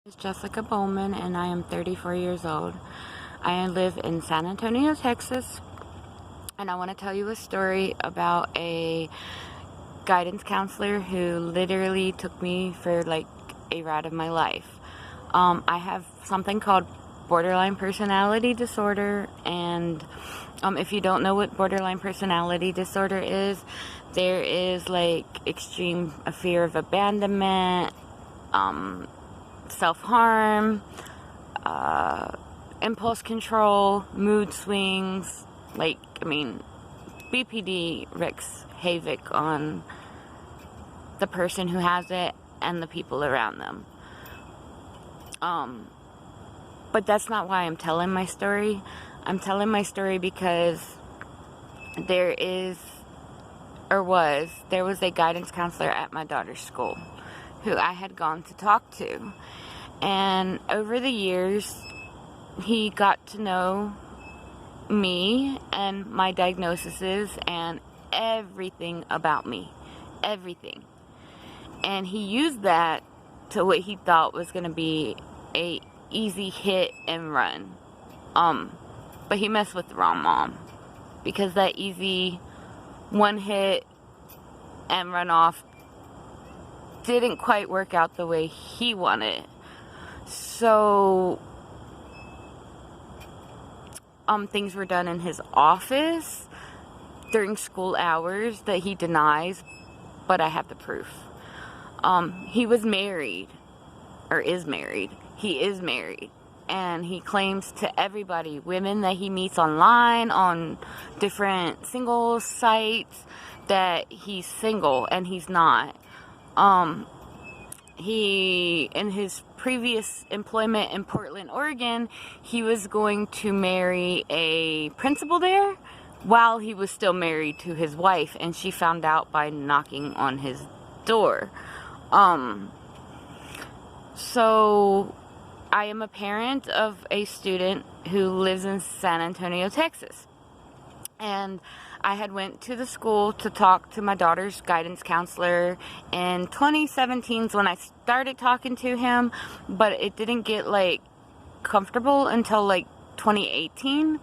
It's Jessica Bowman, and I am 34 years old. I live in San Antonio, Texas, and I want to tell you a story about a guidance counselor who literally took me for like a ride of my life. I have something called borderline personality disorder, and if you don't know what borderline personality disorder is, there is like extreme fear of abandonment, self-harm, impulse control, mood swings. BPD wreaks havoc on the person who has it and the people around them. But that's not why I'm telling my story. I'm telling my story because there was a guidance counselor at my daughter's school who I had gone to talk to. And over the years, he got to know me and my diagnoses and everything about me. Everything. And he used that to what he thought was going to be a easy hit and run. But he messed with the wrong mom. Because that easy one hit and run off didn't quite work out the way he wanted. So things were done in his office during school hours that he denies, but I have the proof. He was married, or is married. He is married, and he claims to everybody, women that he meets online, on different single sites, that he's single, and he's not. He, in his previous employment in Portland, Oregon, he was going to marry a principal there while he was still married to his wife, and she found out by knocking on his door. So I am a parent of a student who lives in San Antonio, Texas. And I had went to the school to talk to my daughter's guidance counselor in 2017 is when I started talking to him, but it didn't get comfortable until 2018.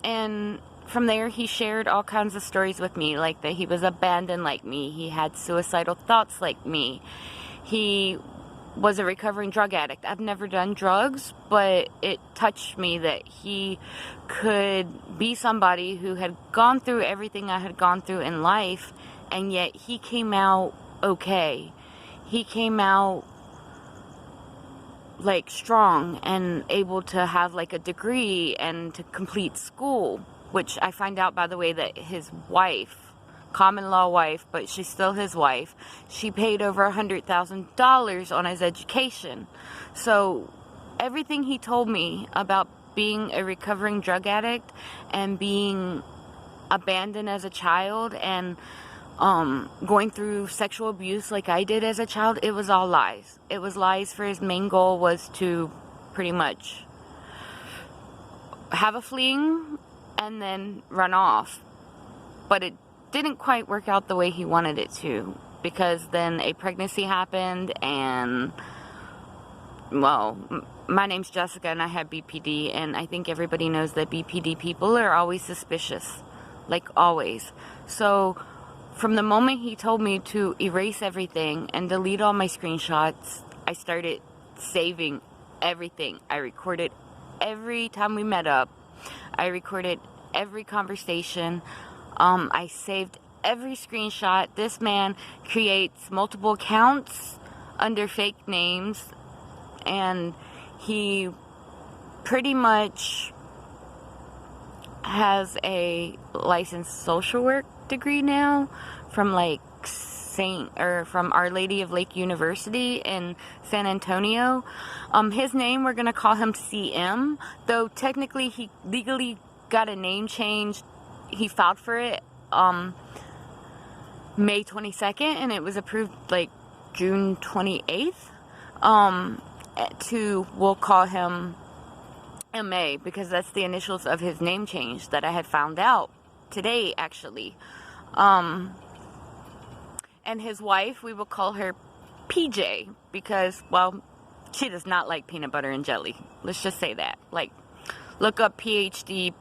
And from there he shared all kinds of stories with me, like that he was abandoned like me, he had suicidal thoughts like me, he was a recovering drug addict. I've never done drugs, but it touched me that he could be somebody who had gone through everything I had gone through in life, and yet he came out okay. He came out strong and able to have a degree and to complete school, which I find out, by the way, that his wife, common law wife, but she's still his wife, she paid over $100,000 on his education. So everything he told me about being a recovering drug addict and being abandoned as a child and going through sexual abuse like I did as a child, it was all lies. It was lies, for his main goal was to pretty much have a fling and then run off. But it didn't quite work out the way he wanted it to, because then a pregnancy happened, and my name's Jessica and I have BPD, and I think everybody knows that BPD people are always suspicious, always. So from the moment he told me to erase everything and delete all my screenshots, I started saving everything. I recorded every time we met up. I recorded every conversation. I saved every screenshot. This man creates multiple accounts under fake names, and he pretty much has a licensed social work degree now from from Our Lady of Lake University in San Antonio. His name, we're gonna call him CM, though technically he legally got a name change. He filed for it May 22nd, and it was approved June 28th. We'll call him MA, because that's the initials of his name change that I had found out today, actually. And his wife, we will call her PJ, because, She does not like peanut butter and jelly. Let's just say that. Like, look up PhD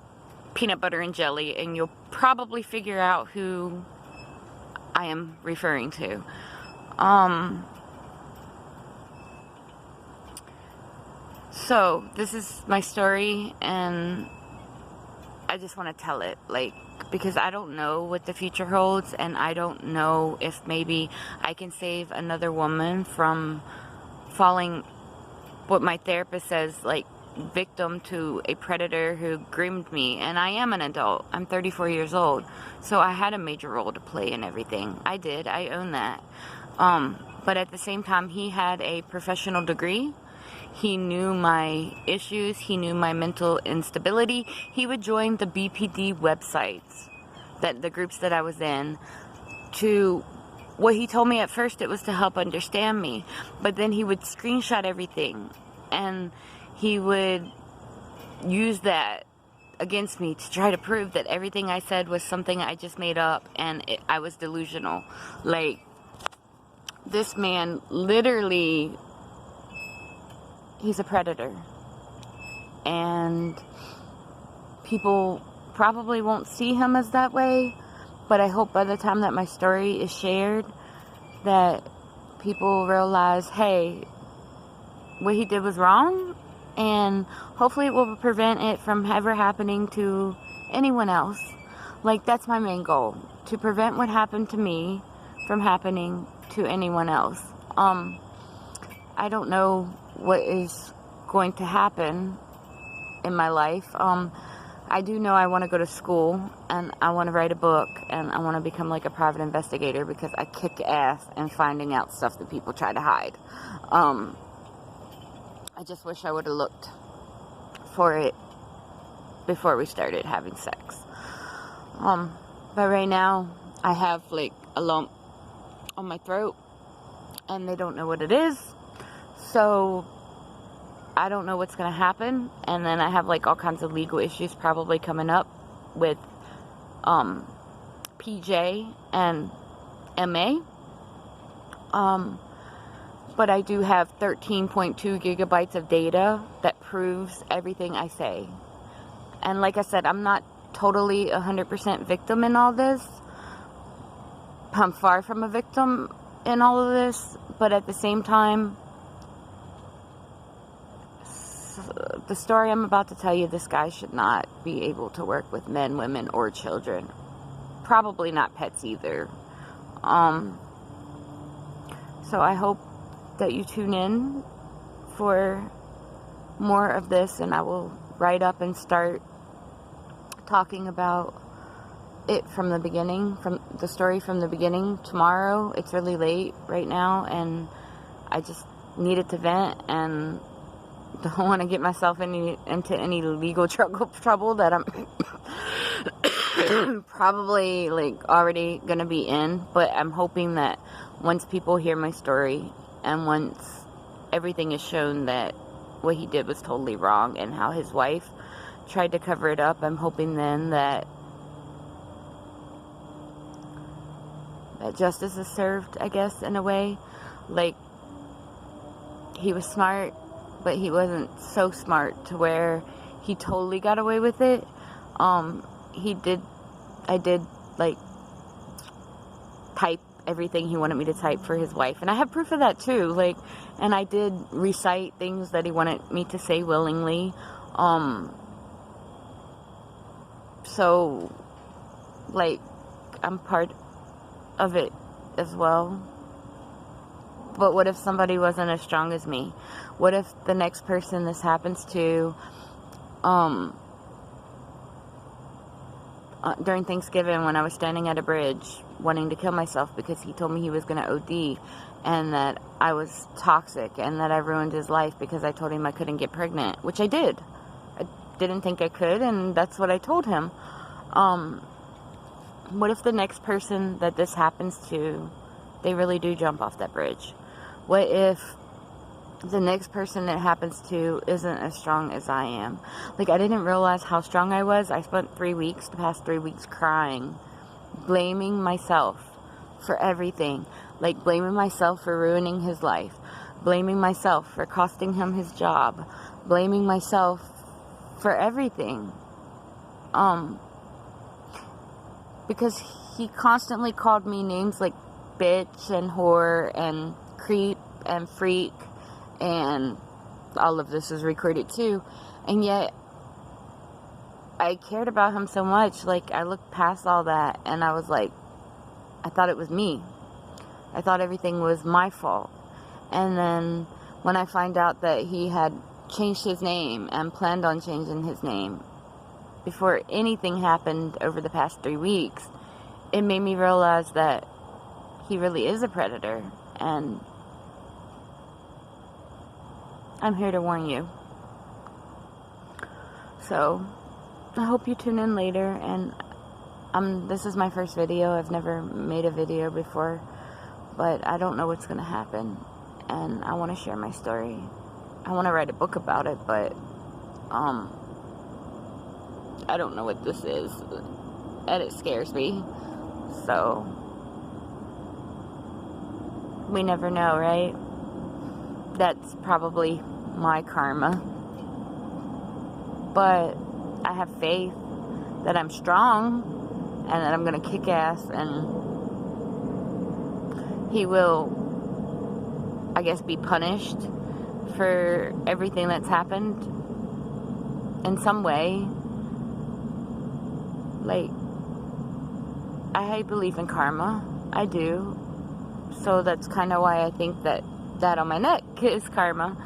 peanut butter and jelly, and you'll probably figure out who I am referring to. So, this is my story, and I just want to tell it, like, because I don't know what the future holds, and I don't know if maybe I can save another woman from falling, what my therapist says, like, victim to a predator who groomed me. And I am an adult. I'm 34 years old, so I had a major role to play in everything. I did. I own that. But at the same time, he had a professional degree. He knew my issues. He knew my mental instability. He would join the BPD websites, the groups that I was in, to what he told me at first, it was to help understand me. But then he would screenshot everything, and he would use that against me to try to prove that everything I said was something I just made up, and I was delusional. Like, this man literally, he's a predator. And people probably won't see him as that way, but I hope by the time that my story is shared, that people realize, hey, what he did was wrong, and hopefully it will prevent it from ever happening to anyone else. Like, that's my main goal, to prevent what happened to me from happening to anyone else. I don't know what is going to happen in my life. I do know I want to go to school, and I want to write a book, and I want to become like a private investigator, because I kick ass in finding out stuff that people try to hide. I just wish I would have looked for it before we started having sex. But right now, I have like a lump on my throat, and they don't know what it is, so I don't know what's going to happen. And then I have like all kinds of legal issues probably coming up with PJ and MA. But I do have 13.2 gigabytes of data that proves everything I say. And like I said, I'm not totally 100% victim in all this. I'm far from a victim in all of this, but at the same time, the story I'm about to tell you, this guy should not be able to work with men, women, or children. Probably not pets either. So I hope that you tune in for more of this, and I will write up and start talking about it from the beginning, from the story from the beginning tomorrow. It's really late right now, and I just needed to vent, and don't want to get myself into any legal trouble that I'm probably like already gonna be in. But I'm hoping that once people hear my story, and once everything is shown that what he did was totally wrong, and how his wife tried to cover it up, I'm hoping then that justice is served, I guess, in a way. Like, he was smart, but he wasn't so smart to where he totally got away with it. I did like type everything he wanted me to type for his wife, and I have proof of that too. Like, and I did recite things that he wanted me to say willingly. So, like, I'm part of it as well. But what if somebody wasn't as strong as me? What if the next person this happens to, during Thanksgiving when I was standing at a bridge wanting to kill myself because he told me he was going to OD, and that I was toxic, and that I ruined his life because I told him I couldn't get pregnant, which I did. I didn't think I could, and that's what I told him. What if the next person that this happens to, they really do jump off that bridge? What if the next person it happens to isn't as strong as I am? Like, I didn't realize how strong I was. I spent the past 3 weeks crying, blaming myself for everything. Like, blaming myself for ruining his life, blaming myself for costing him his job, blaming myself for everything. Because he constantly called me names like bitch and whore and creep and freak, and all of this is recorded too, and yet I cared about him so much. Like, I looked past all that, and I was like, I thought it was me. I thought everything was my fault. And then when I find out that he had changed his name and planned on changing his name before anything happened over the past 3 weeks, it made me realize that he really is a predator. And I'm here to warn you. So I hope you tune in later. And this is my first video. I've never made a video before, but I don't know what's going to happen, and I want to share my story. I want to write a book about it, but I don't know what this is, and it scares me. So we never know, right? That's probably my karma, but I have faith that I'm strong and that I'm going to kick ass, and he will, I guess, be punished for everything that's happened in some way. Like, I believe in karma. I do. So that's kind of why I think that on my neck is karma.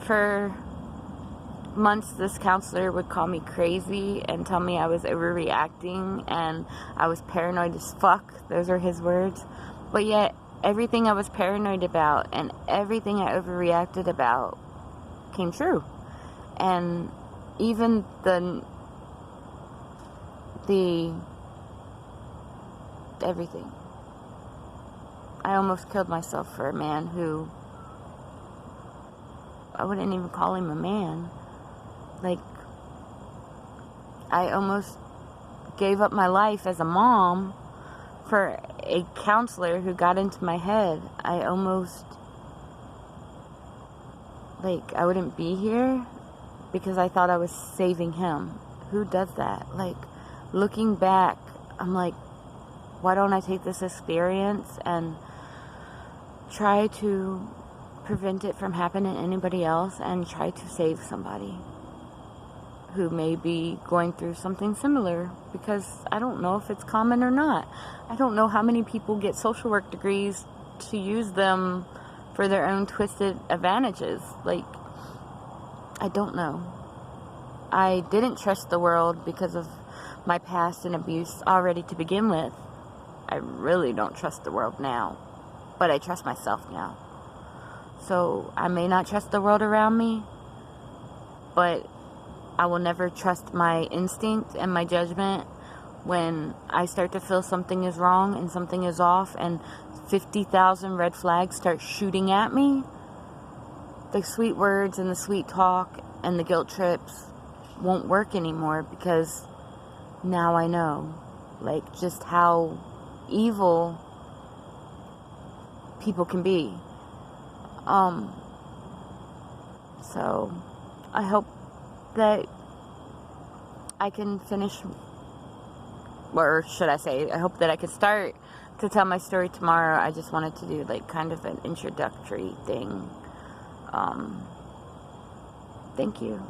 For months, this counselor would call me crazy and tell me I was overreacting and I was paranoid as fuck. Those are his words. But yet, everything I was paranoid about and everything I overreacted about came true. And even the everything. I almost killed myself for a man who, I wouldn't even call him a man. Like, I almost gave up my life as a mom for a counselor who got into my head. I almost, like, I wouldn't be here because I thought I was saving him. Who does that? Like, looking back, I'm like, why don't I take this experience and try to prevent it from happening to anybody else and try to save somebody who may be going through something similar, because I don't know if it's common or not. I don't know how many people get social work degrees to use them for their own twisted advantages. Like, I don't know. I didn't trust the world because of my past and abuse already to begin with. I really don't trust the world now, but I trust myself now. So I may not trust the world around me, but I will never trust my instinct and my judgment when I start to feel something is wrong and something is off and 50,000 red flags start shooting at me. The sweet words and the sweet talk and the guilt trips won't work anymore, because now I know, like, just how evil people can be. So I hope that I can finish, or should I say, I hope that I can start to tell my story tomorrow. I just wanted to do, like, kind of an introductory thing. Thank you.